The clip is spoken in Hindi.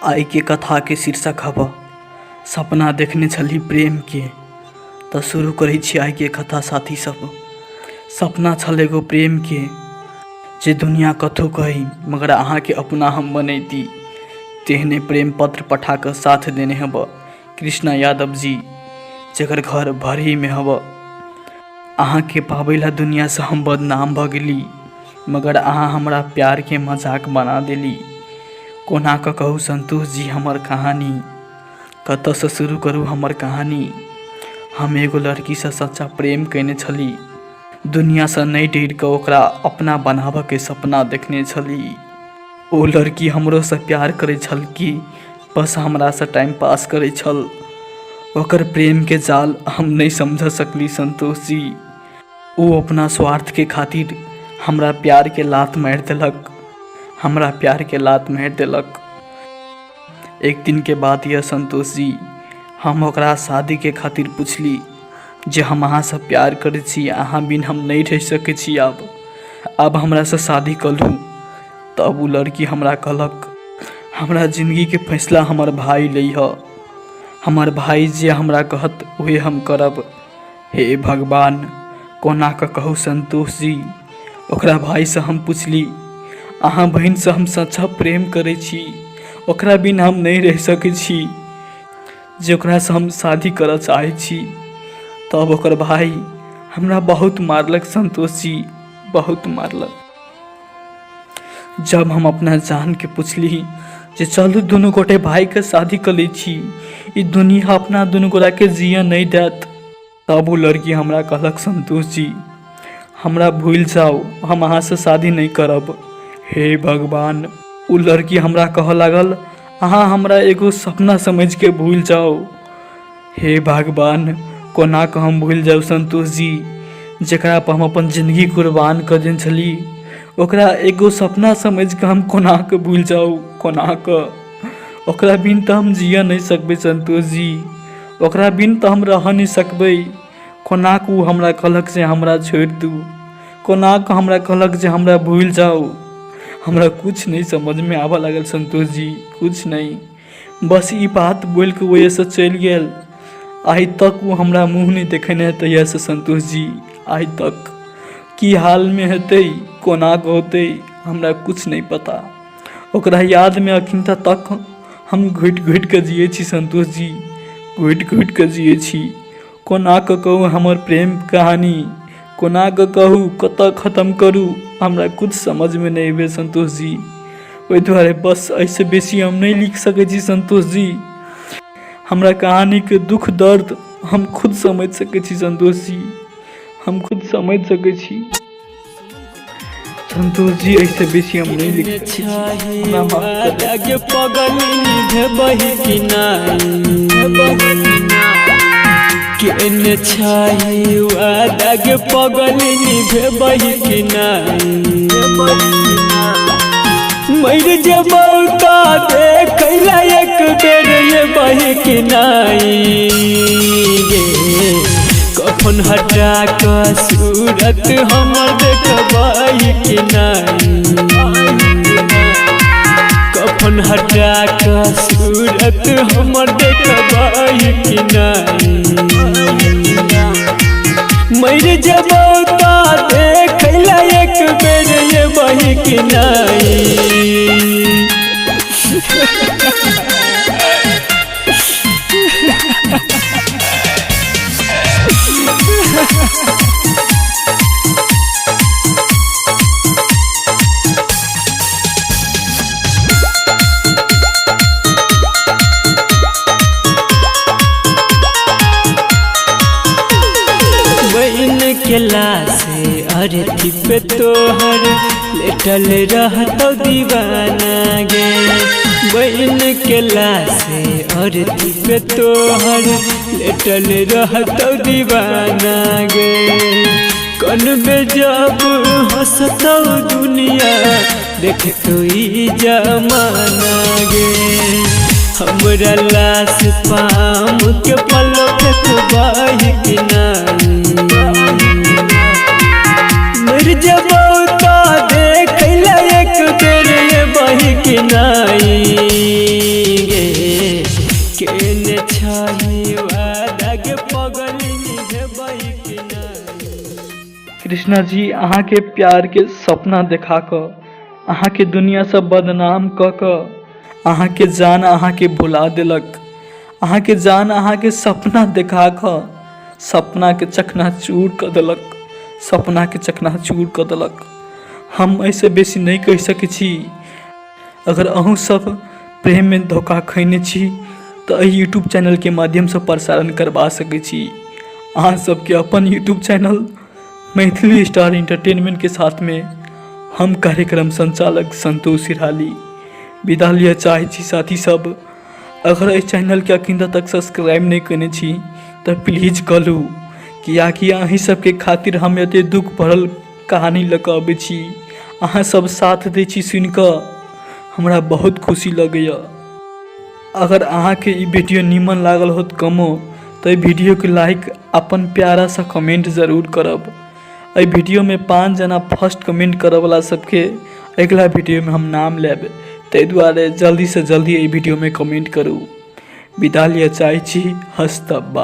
आई के कथा के शीर्षक हब सपना देखने छली प्रेम के। तो शुरू करै छी आई के कथा साथी सब। सपना छल एगो प्रेम के जे दुनिया कथो कही मगर अहाँ के अपना हम बनैती। तेहने प्रेम पत्र पठा कर साथ देने हब कृष्णा यादव जी, जकर घर भरी में हब। अहाँ के पावेला दुनिया से हम बदनाम भ गेली मगर अहाँ हमरा प्यार के मजाक बना देली। कोना क कहू संतोष जी हमर कहानी, कत से शुरू करू हमर कहानी। हम एगो लड़की से सच्चा प्रेम कैने छली, दुनिया से नहीं डर के ओकरा अपना बनाब के सपना देखने छली। ओ लड़की हमरो से प्यार करे छल कि बस हमरा से टाइम पास करे छल। ओकर प्रेम के जाल हम नहीं समझ सकली संतोष जी। वो अपना स्वार्थ के खातिर हमरा प्यार के लात मार देलक, हमरा प्यार के लात मार देलक। एक दिन के बात यह संतोष जी, हम ओकरा शादी के खातिर पूछली जे हम अहाँ से प्यार करे छी, अहाँ बिन हम नहीं रह सके छी, अब हमरा से शादी कर लूँ। तब वो लड़की हमरा कहलक हमरा जिंदगी के फैसला हमर भाई लइह, हमर भाई जे हमरा कहत वही हम करब। हे भगवान, कोना क कहू संतोष जी। ओकरा भाई से हम पूछली अहाँ बहन से हम सच्चा प्रेम करे छी, ओकरा बिन हम नहीं रह सके छी, जे ओकरा से हम शादी करऽ चाहे छी। तब ओकर भाई हमरा बहुत मारलक संतोष जी, बहुत मारलक। जब हम अपना जान के पूछली जे चलू दोनों गोटे भाई के शादी कर ले छी, ई दुनिया अपना दोनों गोरा के जिया नहीं देत। तब वो लड़की हमरा कहलक संतोष जी हमरा भूल जाओ, हम अहाँ से शादी नहीं करब। हे भगवान, वो लड़की हमरा कह लागल अहाँ हमरा एगो सपना समझ के भूल जाओ। हे भगवान, कोना क हम भूल जाओ संतोष जी, जकरा पर हम अपन जिंदगी कुर्बान कर देने छली, ओकरा एगो सपना समझ के हम कोना क भूल जाओ। कोना क ओकरा बिन तो हम जिया नहीं सकबे संतोष जी, ओकरा बिन तो हम रह नहीं सकबे। कोना क उ हमरा कहलक से हमरा छोड़ दू, कोना क हमरा कहलक जे हमरा भूल जाओ। हमरा कुछ नहीं समझ में आवा लागल संतोष जी, कुछ नहीं। बस ई बात बोल के वजह से चल गेल। आई तक वो हमरा मुँह नहीं देखेने तैया से संतोष जी, आई तक की हाल में हेतै, कोना क होतै, हमरा कुछ नहीं पता। ओकरा याद में अखिन तक हम घुट घुट के जिए छी संतोष जी, घुट घुट के जिए छी। कोना क कहू हमर प्रेम कहानी, कोना क कहू कतऽ खत्म करू, हमरा कुछ समझ में नहीं आवे संतोष जी। ओहि दुआरे बस ऐसे बेसी हम नहीं लिख सके छी संतोष जी। हमरा कहानी के दुख दर्द हम खुद समझ सके छी संतोष जी, हम खुद समझ सके छी संतोष जी। ऐसे बेसी हम नहीं लिख सके छी, हमरा माफ केने छाई वादा के पगल निभेबही कि नहीं, मर जेबौ त देखैला एक बेर ये बही कि नहीं। कफन हटा क सूरत हमर देखबही कि नहीं, कफन हटा क सूरत हमर देखबही कि नहीं। मर जेबौ त देखैला एक बेर ये बही कि नहीं। केला से अरथी पे तोहर लेटल रहतो दीवाना गे, बहन केला से अरथी पे तोहर लेटल रहतो दीवाना गे। कन में जब हंसतो दुनिया देखतो ई जमाना गे, हमरा लाश पाम के पलो फेंकबही कि नहीं। मर जेबौ त देखैला एक बेर ये बही कि नहीं। कृष्णा जी अहाँ के प्यार के सपना देखा क अहाँ के दुनिया से बदनाम क अहाँ के जान अहाँ के भुला दिलक। अहाँ के जान अहाँ के सपना देखा क सपना के चकनाचूर क देलक। सपना के चकनाचूर क देलक। हम ऐसे बेसी नहीं कह सकै छी। अगर अहूँ सब प्रेम में धोखा खैने छी तो यूट्यूब चैनल के माध्यम से प्रसारण करवा सकै छी। अहाँ सबके अपन YouTube channel Maithili star entertainment के साथ में हम कार्यक्रम संचालक संतोष सिरहाली विदा लिया चाहे छी। साथी सब अगर इस चैनल के अखिन तक सब्सक्राइब नहीं करने छी तो प्लीज करू, कियाकि अहीं सबके खातिर हम एते दुख भरल कहानी लऽ कऽ अबै छी। अहाँ सब साथ दै छी सुनि कऽ हमरा बहुत खुशी लगैया। अगर अहाँ के ई वीडियो नीमन लागल होत कमो तो ई वीडियो के लाइक अपन प्यारा सा कमेंट जरूर करब। एहि वीडियो में 5 जना फर्स्ट कमेंट करऽ वाला सबके अगला वीडियो में हम नाम लेब, ताहि दुआरे जल्दी से जल्दी एहि वीडियो में कमेंट करू। विदा लिया चाहै छी। हस्त बाय।